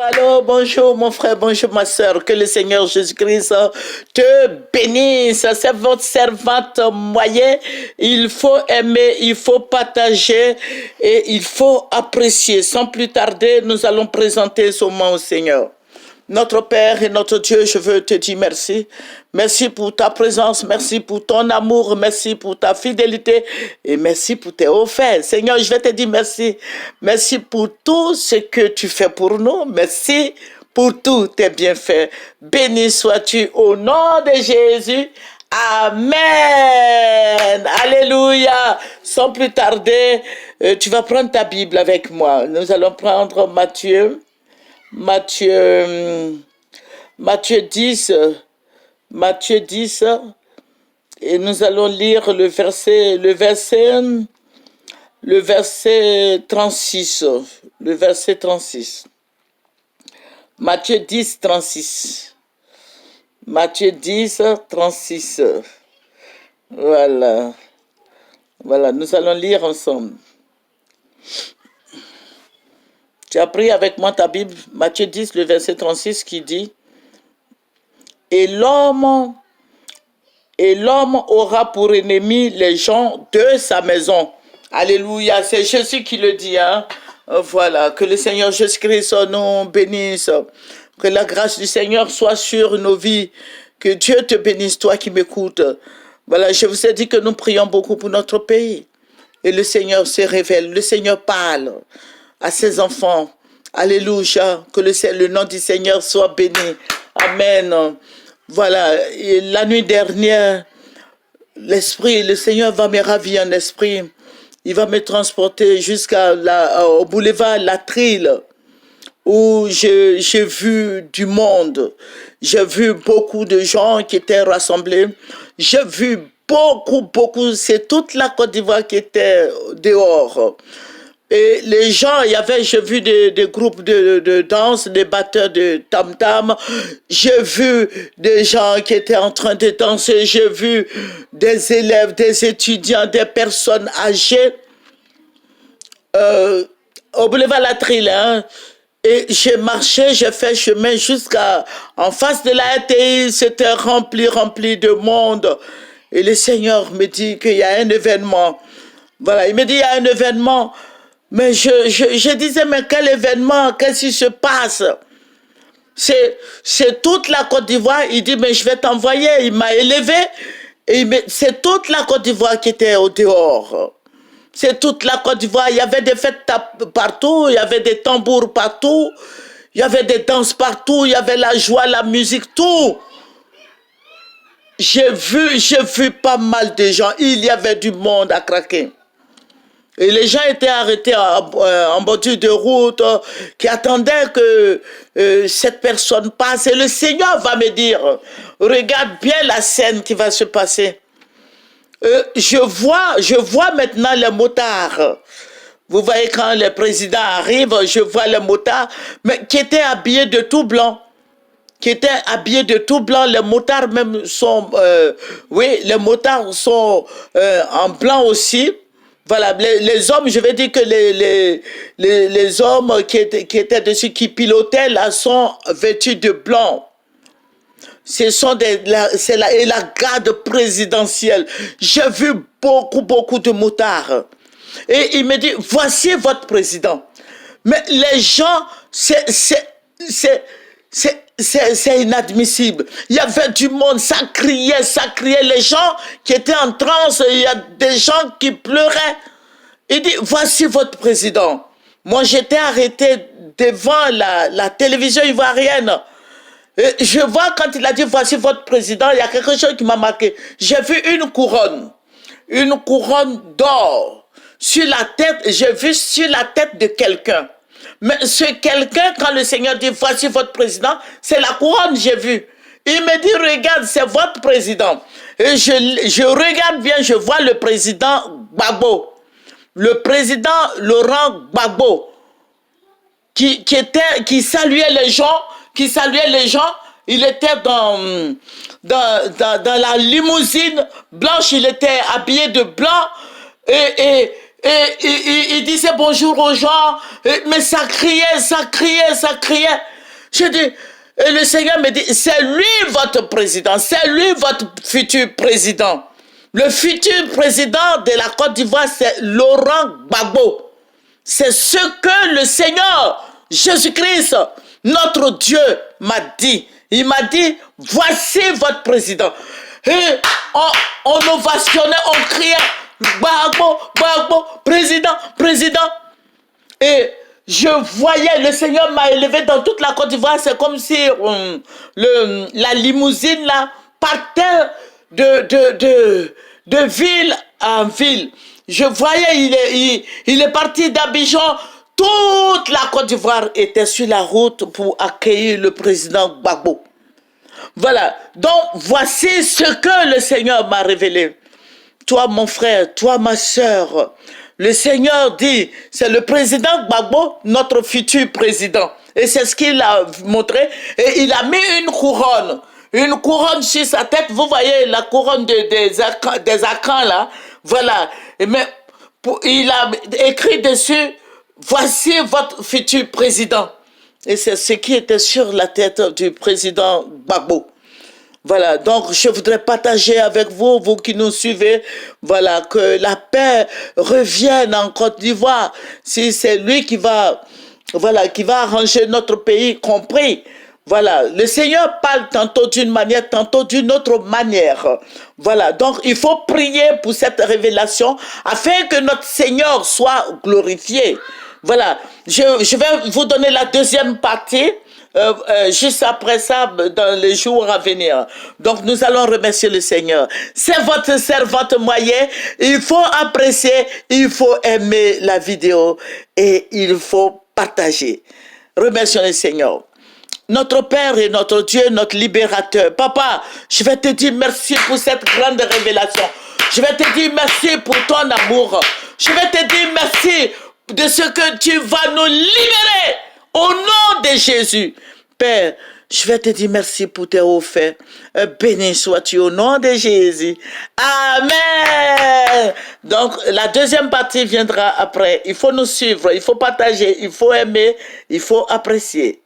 Allô, bonjour mon frère, bonjour ma soeur, que le Seigneur Jésus-Christ te bénisse. C'est votre servante moyenne. Il faut aimer, il faut partager et il faut apprécier. Sans plus tarder, nous allons présenter ce moment au Seigneur. Notre Père et notre Dieu, je veux te dire merci. Merci pour ta présence, merci pour ton amour, merci pour ta fidélité et merci pour tes offertes. Seigneur, je vais te dire merci. Merci pour tout ce que tu fais pour nous. Merci pour tous tes bienfaits. Béni sois-tu au nom de Jésus. Amen. Alléluia. Sans plus tarder, tu vas prendre ta Bible avec moi. Nous allons prendre Matthieu 10, Matthieu 10, et nous allons lire le verset 36, le verset 36. Matthieu 10, 36. Matthieu 10, 36. Voilà. Voilà, nous allons lire ensemble. Tu as pris avec moi ta Bible, Matthieu 10, le verset 36 qui dit « Et l'homme aura pour ennemi les gens de sa maison. » Alléluia, c'est Jésus qui le dit. Hein? Voilà, que le Seigneur Jésus-Christ nous bénisse. Que la grâce du Seigneur soit sur nos vies. Que Dieu te bénisse, toi qui m'écoutes. Voilà, je vous ai dit que nous prions beaucoup pour notre pays. Et le Seigneur se révèle, le Seigneur parle à ses enfants. Alléluia, que le nom du Seigneur soit béni. Amen. Voilà, et la nuit dernière, le Seigneur va me ravir en esprit. Il va me transporter au boulevard La Trille, où j'ai vu du monde. J'ai vu beaucoup de gens qui étaient rassemblés. J'ai vu beaucoup, c'est toute la Côte d'Ivoire qui était dehors. Et les gens, j'ai vu des groupes de danse, des batteurs de tam-tam. J'ai vu des gens qui étaient en train de danser. J'ai vu des élèves, des étudiants, des personnes âgées au boulevard La Trille. Hein. Et j'ai marché, j'ai fait chemin en face de la RTI. C'était rempli de monde. Et le Seigneur me dit qu'il y a un événement. Voilà, il me dit qu'il y a un événement. Mais je disais, mais quel événement, qu'est-ce qui se passe? C'est toute la Côte d'Ivoire. Il dit, mais je vais t'envoyer. Il m'a élevé. C'est toute la Côte d'Ivoire qui était au dehors. C'est toute la Côte d'Ivoire. Il y avait des fêtes partout. Il y avait des tambours partout. Il y avait des danses partout. Il y avait la joie, la musique, tout. J'ai vu pas mal de gens. Il y avait du monde à craquer. Et les gens étaient arrêtés en bordure de route, qui attendaient que cette personne passe. Et le Seigneur va me dire, regarde bien la scène qui va se passer. Je vois maintenant les motards. Vous voyez quand le président arrive, je vois les motards, mais qui étaient habillés de tout blanc. Les motards même sont... les motards sont en blanc aussi. Voilà, les hommes, je vais dire que les hommes qui étaient dessus, qui pilotaient, là, sont vêtus de blanc. C'est la garde présidentielle. J'ai vu beaucoup de motards. Et il me dit, voici votre président. Mais les gens, c'est inadmissible. Il y avait du monde, ça criait. Les gens qui étaient en transe, il y a des gens qui pleuraient. Il dit, voici votre président. Moi, j'étais arrêté devant la télévision ivoirienne. Et je vois quand il a dit, voici votre président, il y a quelque chose qui m'a marqué. J'ai vu une couronne d'or sur la tête, j'ai vu sur la tête de quelqu'un. Mais ce quelqu'un, quand le Seigneur dit, voici votre président, c'est la couronne, j'ai vu. Il me dit, regarde, c'est votre président. Et je regarde bien, je vois le président Gbagbo. Le président Laurent Gbagbo, qui saluait les gens, il était dans la limousine blanche, il était habillé de blanc, et Et il disait bonjour aux gens, mais ça criait, ça criait, ça criait. Je dis, et le Seigneur me dit, c'est lui votre président, c'est lui votre futur président. Le futur président de la Côte d'Ivoire, c'est Laurent Gbagbo. C'est ce que le Seigneur Jésus-Christ, notre Dieu, m'a dit. Il m'a dit, voici votre président. Et on ovationnait, on criait, Gbagbo, Gbagbo, président, président. Et je voyais, le Seigneur m'a élevé dans toute la Côte d'Ivoire. C'est comme si la limousine là partait de ville en ville. Je voyais, il est parti d'Abidjan. Toute la Côte d'Ivoire était sur la route pour accueillir le président Gbagbo. Voilà. Donc, voici ce que le Seigneur m'a révélé. Toi, mon frère, toi, ma sœur, le Seigneur dit, c'est le président Gbagbo, notre futur président. Et c'est ce qu'il a montré. Et il a mis une couronne sur sa tête. Vous voyez la couronne des Akans là. Voilà. Mais il a écrit dessus, voici votre futur président. Et c'est ce qui était sur la tête du président Gbagbo. Voilà, donc je voudrais partager avec vous, vous qui nous suivez, voilà, que la paix revienne en Côte d'Ivoire. Si c'est lui qui va, voilà, qui va arranger notre pays, compris. Voilà, le Seigneur parle tantôt d'une manière, tantôt d'une autre manière. Voilà, donc il faut prier pour cette révélation afin que notre Seigneur soit glorifié. Voilà, je vais vous donner la deuxième partie. Juste après ça, dans les jours à venir. Donc, nous allons remercier le Seigneur. C'est votre servante moyen. Il faut apprécier, il faut aimer la vidéo et il faut partager. Remercions le Seigneur. Notre Père et notre Dieu, notre libérateur. Papa, je vais te dire merci pour cette grande révélation. Je vais te dire merci pour ton amour. Je vais te dire merci de ce que tu vas nous libérer. Au nom de Jésus, Père, je vais te dire merci pour tes offerts. Béni sois-tu au nom de Jésus. Amen. Donc, la deuxième partie viendra après. Il faut nous suivre, il faut partager, il faut aimer, il faut apprécier.